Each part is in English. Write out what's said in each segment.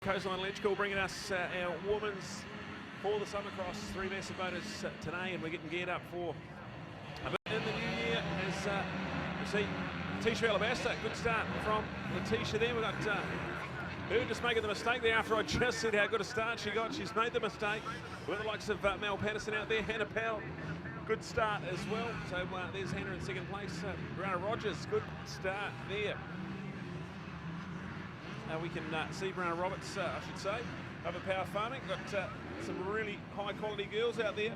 Coastline Electrical bringing us our women's for the summer cross, 3 massive motors today, and we're getting geared up for a bit in the new year as you see Letitia Alabaster. Good start from Letitia there. We've got her just making the mistake there after I just said how good a start she got. She's made the mistake with the likes of Mel Patterson out there. Hannah Powell, good start as well. So there's Hannah in second place. Brianna Rogers, good start there. We can see Brianna Roberts, I should say, over Power Farming. Got some really high quality girls out there.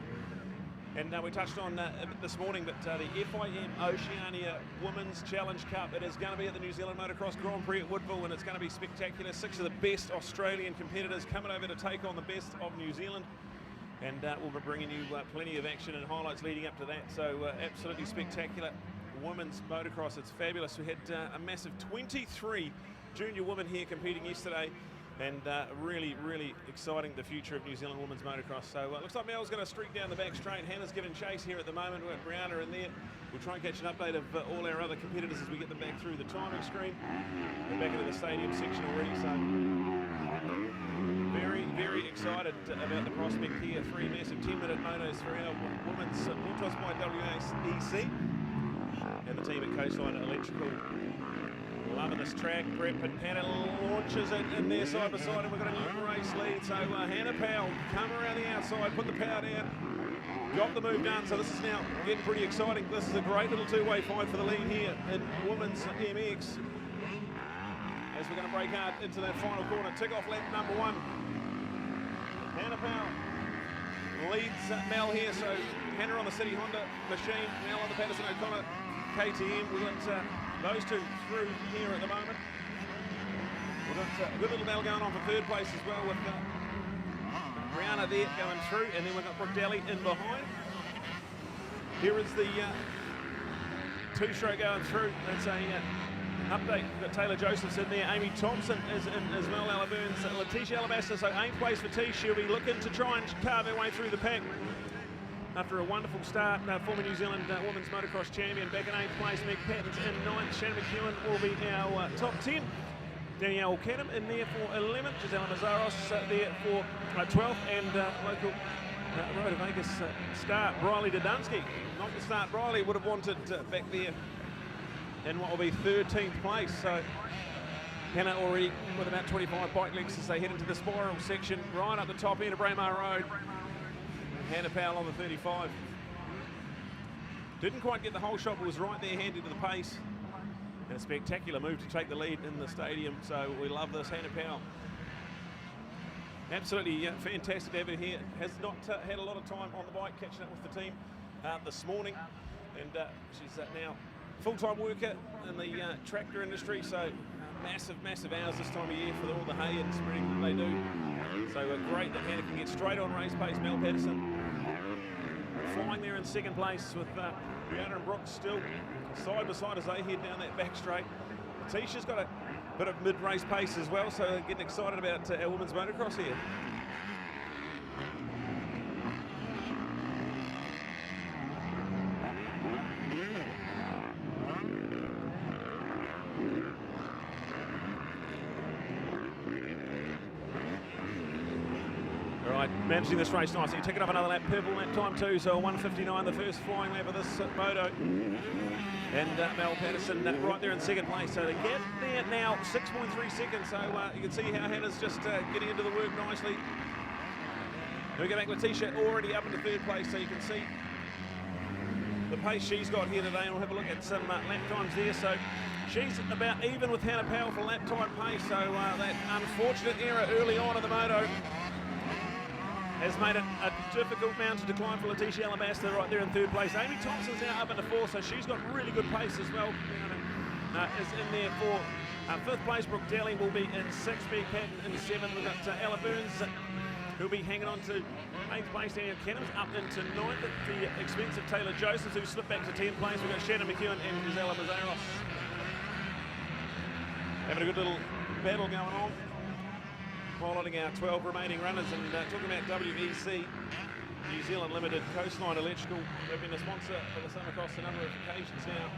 And we touched on this morning, but the FIM Oceania Women's Challenge Cup, it is going to be at the New Zealand Motocross Grand Prix at Woodville, and it's going to be spectacular. 6 of the best Australian competitors coming over to take on the best of New Zealand. And we'll be bringing you plenty of action and highlights leading up to that. So absolutely spectacular women's motocross. It's fabulous. We had a massive 23 junior women here competing yesterday. And really, really exciting, the future of New Zealand women's motocross. So it looks like Mel's going to streak down the back straight. Hannah's giving chase here at the moment. We've got Brianna in there. We'll try and catch an update of all our other competitors as we get them back through the timing screen. We're back into the stadium section already, so very, very excited about the prospect here. 3 massive 10-minute motos for our women's Ultras by WMX and the team at Coastline Electrical. Loving this track. Prep, and Hannah launches it in there side by side, and we've got a new race lead. So Hannah Powell come around the outside, put the power down, got the move done. So this is now getting pretty exciting. This is a great little two-way fight for the lead here in women's MX. As we're going to break out into that final corner, tick off lap number 1. Hannah Powell leads Mel here. So Hannah on the City Honda machine, Mel on the Patterson O'Connor KTM. We've got those two through here at the moment. We've got a good little battle going on for 3rd place as well with Brianna there going through, and then we've got Brooke Daly in behind. Here is the 2-stroke going through. That's a update. We've got Taylor Joseph's in there. Amy Thompson is in as well. Ella Burns, Letitia Alabaster. So 8th place for T. She'll be looking to try and carve her way through the pack. After a wonderful start, former New Zealand Women's Motocross Champion back in 8th place. Meg Patton's in 9th. Shannon McEwen will be our top 10. Danielle Canham in there for 11th. Gisela Mazaros there for 12th. And local Road of Vegas start, Briley Dudunsky. Not the start Briley would have wanted back there in what will be 13th place. So Hannah already with about 25 bike lengths as they head into the spiral section right up the top end of Braemar Road. Hannah Powell on the 35. Didn't quite get the whole shot, but was right there handy to the pace. And a spectacular move to take the lead in the stadium. So we love this, Hannah Powell. Absolutely fantastic to have her here. Has not had a lot of time on the bike, catching up with the team this morning. And she's now full-time worker in the tractor industry. So massive, massive hours this time of year for all the hay and spreading that they do. So great that Hannah can get straight on race pace. Mel Patterson flying there in 2nd place with Brianna and Brooks still side by side as they head down that back straight. Letitia's got a bit of mid-race pace as well, so getting excited about our women's motocross here. Managing this race nicely, taking up another lap, purple lap time too, so 1:59, the first flying lap of this moto. And Mel Patterson right there in 2nd place, so they get there now 6.3 seconds, so you can see how Hannah's just getting into the work nicely. We go back, Letitia already up into 3rd place, so you can see the pace she's got here today, and we'll have a look at some lap times there. So she's about even with Hannah Powell for lap time pace, so that unfortunate error early on in the moto has made it a difficult mountain to climb for Letitia Alabaster right there in 3rd place. Amy Thompson's now up into 4th, so she's got really good pace as well. Is in there for 5th place. Brooke Daly will be in 6th, Meg Patton in 7th. We've got Ella Burns who'll be hanging on to 8th place. Danielle Canham's up into 9th at the expense of Taylor Joseph, who slipped back to 10th place. We've got Shannon McEwen and Gisela Mazaros having a good little battle going on. Highlighting our 12 remaining runners and talking about WMX New Zealand Limited, Coastline Electrical. They've been a sponsor for the summer cross a number of occasions now.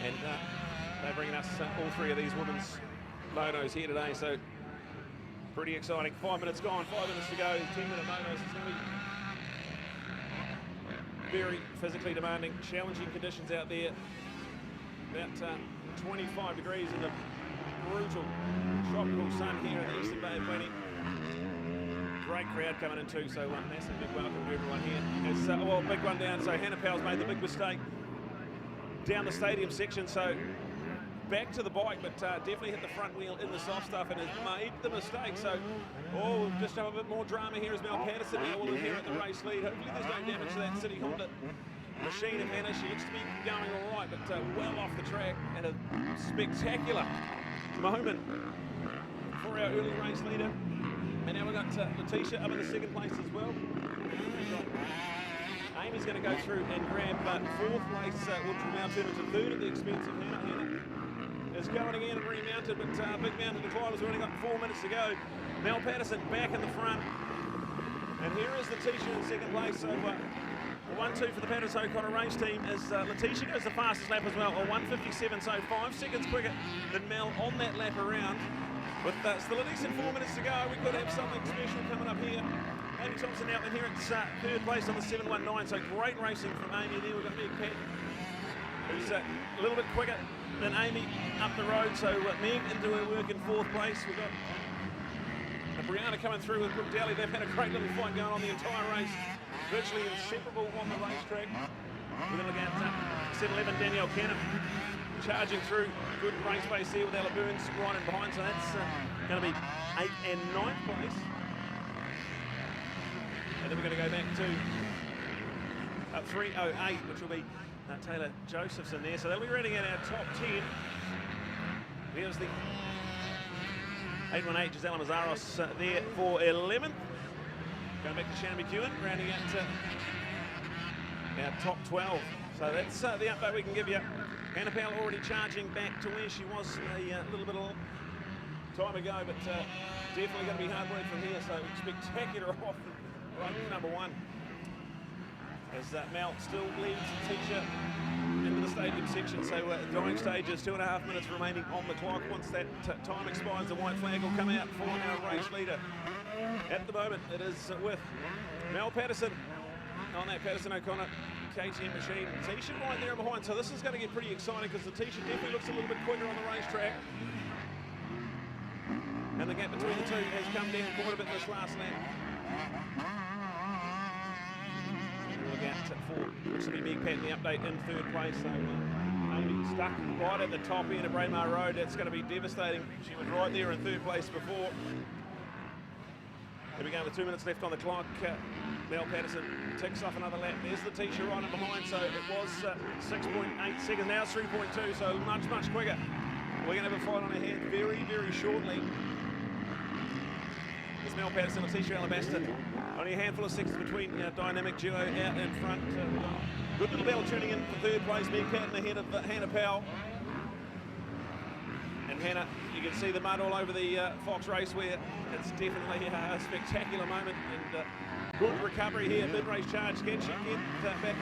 And they're bringing us all 3 of these women's motos here today, so pretty exciting. 5 minutes gone, 5 minutes to go, 10-minute motos. It's going to be very physically demanding, challenging conditions out there. About 25 degrees in the brutal tropical sun here in the eastern Bay of Plenty. Great crowd coming in too, so massive big welcome to everyone here. It's, well, big one down, so Hannah Powell's made the big mistake down the stadium section, so back to the bike, but definitely hit the front wheel in the soft stuff and has made the mistake. So, we'll just have a bit more drama here as Mel Patterson now will inherit the race lead. Hopefully there's no damage to that City Honda machine of Hannah. She looks to be going all right, but well off the track, and a spectacular moment for our early race leader. And now we've got Letitia up in the second place as well. Amy's going to go through and grab fourth place, which will now turn into third at the expense of Hannah. Hannah is going again and remounted, but big mountain decline. We've only got 4 minutes to go. Mel Patterson back in the front. And here is Letitia in second place. So the 1-2 for the Patterson O'Connor race team as Letitia goes the fastest lap as well, a 1:57, so 5 seconds quicker than Mel on that lap around. With still at least 4 minutes to go, we could have something special coming up here. Amy Thompson out in here at third place on the 719, so great racing from Amy there. We've got Meg Pat, who's a little bit quicker than Amy up the road, so Meg into her work in fourth place. We've got Brianna coming through with Brooke Daly. They've had a great little fight going on the entire race, virtually inseparable on the racetrack. We're going to look at 711 Danielle Cannon charging through. Good race pace here with Ella Burns right in behind, so that's going to be 8th and 9th place. And then we're going to go back to 308, which will be Taylor Josephson there. So they'll be running in our top 10. There's the 818 Gisela Mazzaros there for 11th. Going back to Shannon McEwen, rounding out our top 12. So that's the update we can give you. Hannah Powell already charging back to where she was a little bit of time ago, but definitely going to be hard work from here. So spectacular off run number 1. As Mel still leads Letitia into the stadium section. So dying stages, 2.5 minutes remaining on the clock. Once that time expires, the white flag will come out for our race leader. At the moment, it is with Mel Patterson on that Patterson O'Connor KTM machine. Letitia right there behind, so this is going to get pretty exciting because Letitia definitely looks a little bit quicker on the racetrack. And the gap between the two has come down quite a bit this last lap. We'll look out for Brittany Meg Pat in the update in third place. So Amy stuck right at the top end of Braemar Road. That's going to be devastating. She was right there in third place before. Here we go with 2 minutes left on the clock. Mel Patterson ticks off another lap. There's Letitia right in behind, so it was 6.8 seconds, now it's 3.2, so much, much quicker. We're going to have a fight on our hands very, very shortly. There's Mel Patterson, Letitia Alabaster. Only a handful of seconds between our dynamic duo out in front. Good little battle tuning in for third place. Meg Patton ahead of Hannah Powell. And Hannah, you can see the mud all over the Fox Raceway. It's definitely a spectacular moment, and good recovery here. Mid-race charge. Can she get back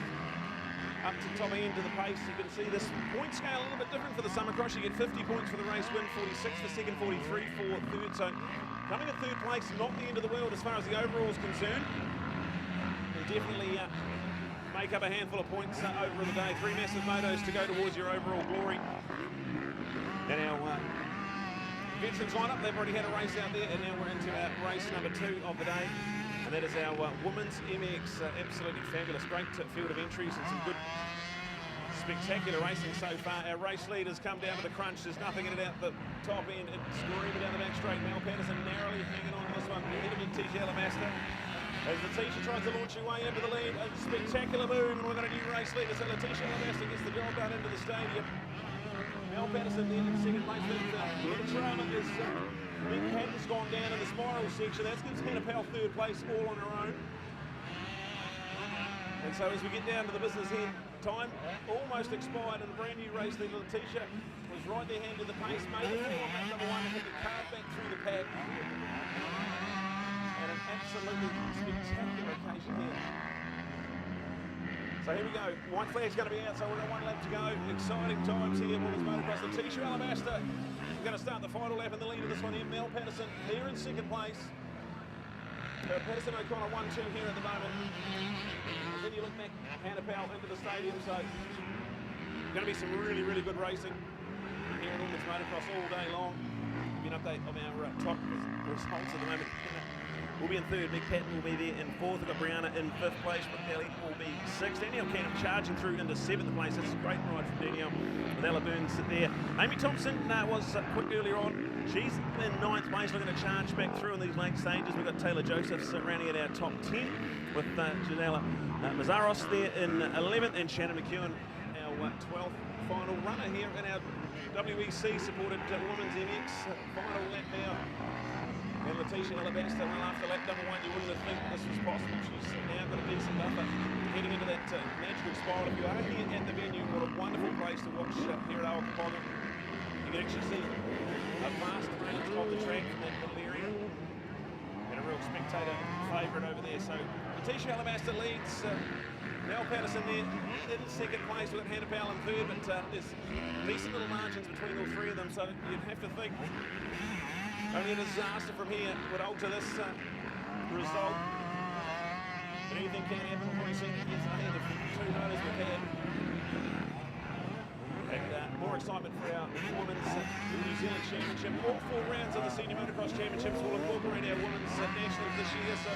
up to top end of the pace? You can see this point scale a little bit different for the Summer Cross. You get 50 points for the race win, 46 for second, 43 for third. So coming in third place, not the end of the world as far as the overall is concerned. We'll definitely make up a handful of points over the day. 3 massive motos to go towards your overall glory. And our veterans line up. They've already had a race out there, and now we're into our race number 2 of the day. And that is our women's MX. Absolutely fabulous. Great field of entries and some good, spectacular racing so far. Our race leaders come down to the crunch. There's nothing in it out the top end. It's screaming down the back straight. Mel Patterson narrowly hanging on to this one. Ahead of Letitia Alabaster. As Letitia tries to launch her way into the lead. A spectacular move, and we've got a new race leader. So Letitia Alabaster gets the job done into the stadium. Mel Patterson then in second place. The drama is Meg Patton's gone down in the spiral section. That gives Hannah Powell third place all on her own. And so as we get down to the business end, time almost expired, and a brand new race leader, Letitia, was right there hand to the pace, made the fall on lap number 1 and hit the card back through the pack. And an absolutely spectacular occasion here. So here we go. White flag's going to be out, so we've got 1 lap to go. Exciting times here. Women's motocross. Letitia Alabaster We're going to start the final lap in the lead of this one here. Mel Patterson here in second place. So Patterson O'Connor 1-2 here at the moment. And then you look back, Hannah Powell into the stadium, so going to be some really, really good racing here in Women's Motocross all day long. Give you an update of our top results at the moment. Will be in third, Meg Patton will be there in fourth. We've got Brianna in fifth place, Brooke Daly will be sixth. Danielle Canham charging through into seventh place. That's a great ride from Danielle with Ella Burns there. Amy Thompson was quick earlier on. She's in ninth place, looking to charge back through in these late stages. We've got Taylor Josephs rounding at our top 10 with Gisela Mazzaros there in 11th and Shannon McEwen, our 12th final runner here in our WEC supported Women's MX final lap now. And Letitia Alabaster, well, after lap number 1, you wouldn't have think this was possible. She's now got a decent buffer heading into that magical spiral. If you are here at the venue, what a wonderful place to watch here at Awapaponga. You can actually see a vast range of the track from that little area. And a real spectator favourite over there. So Letitia Alabaster leads. Mel Patterson there in second place. We've got Hannah Powell in third, but there's decent little margins between all three of them. So you'd have to think only a disaster from here would alter this result. But anything can happen. We've already seen it yesterday, the two riders we've had. And more excitement for our Women's New Zealand Championship. All 4 rounds of the Senior Motocross Championships will incorporate our Women's Nationals this year, so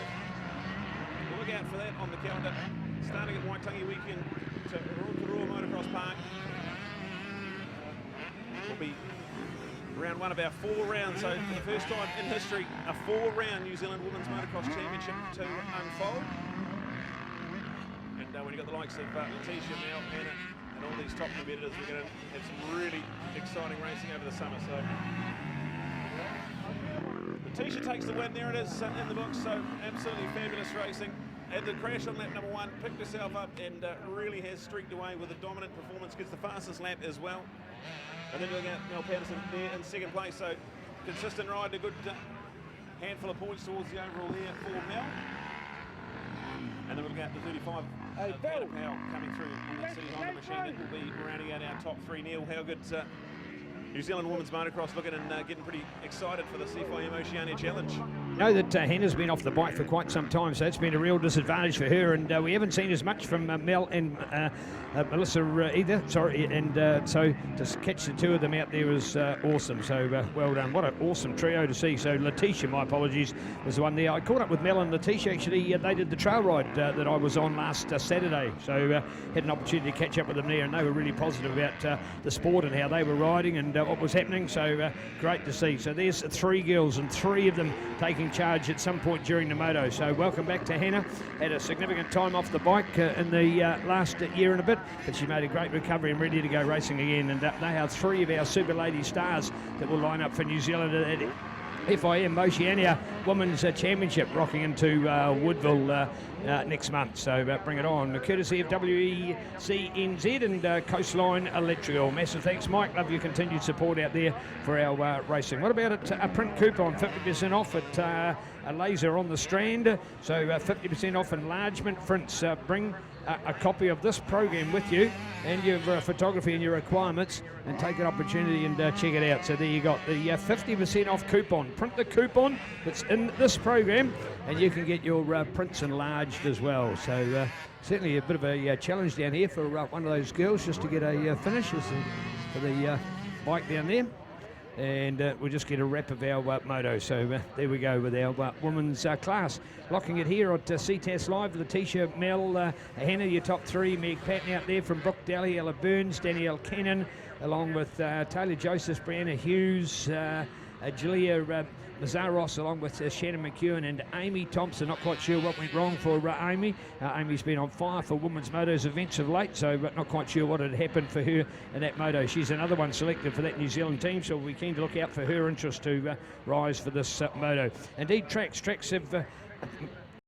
we'll look out for that on the calendar. Starting at Waitangi weekend to Ruakarua Motocross Park. Will be round 1 of our 4 rounds, so for the first time in history, a 4-round New Zealand Women's Motocross Championship to unfold. And when you've got the likes of Letitia, Mel, Hannah, and all these top competitors, we're going to have some really exciting racing over the summer. So Letitia takes the win. There it is in the books, so absolutely fabulous racing. Had the crash on lap number 1, picked herself up and really has streaked away with a dominant performance, gets the fastest lap as well. And then looking at Mel Patterson there in second place, so consistent ride, a good handful of points towards the overall there for Mel. And then we're looking at the 35 Hannah Powell coming through on the City Honda machine. That will be rounding out our top 3. Neil, how good's New Zealand Women's Motocross looking and getting pretty excited for the CFIM Oceania Challenge? I know that Hannah's been off the bike for quite some time, so it's been a real disadvantage for her, and we haven't seen as much from Mel and Melissa either, and so to catch the two of them out there was awesome, so well done. What an awesome trio to see. So Letitia, my apologies, was the one there. I caught up with Mel and Letitia, actually. They did the trail ride that I was on last Saturday, so had an opportunity to catch up with them there, and they were really positive about the sport and how they were riding and what was happening, so great to see. So there's 3 girls, and 3 of them taking charge at some point during the moto. So welcome back to Hannah. Had a significant time off the bike in the last year and a bit, but she made a great recovery and ready to go racing again. And they are 3 of our Super Lady stars that will line up for New Zealand at FIM Oceania Women's Championship, rocking into Woodville next month. So bring it on. Courtesy of WEC NZ and Coastline Electrical. Massive thanks, Mike. Love your continued support out there for our racing. What about it? A print coupon, 50% off at a laser on the Strand. So 50% off enlargement prints. Bring a copy of this program with you and your photography and your requirements, and take an opportunity and check it out. So there you got the 50% off coupon. Print the coupon that's in this program, and you can get your prints enlarged as well. So certainly a bit of a challenge down here for one of those girls, just to get a finish for the bike down there. And we'll just get a wrap of our moto. So there we go with our women's class. Locking it here at Ctas Live. Letitia, Mel, Hannah, your top 3. Meg Patton out there from Brooke Daly, Ella Burns, Danielle Cannon, along with Taylor Joseph, Brianna Hughes, Julia Mazzaros, along with Shannon McEwen and Amy Thompson. Not quite sure what went wrong for Amy. Amy's been on fire for women's motos events of late, so not quite sure what had happened for her in that moto. She's another one selected for that New Zealand team, so we're keen to look out for her interest to rise for this moto. Indeed, tracks have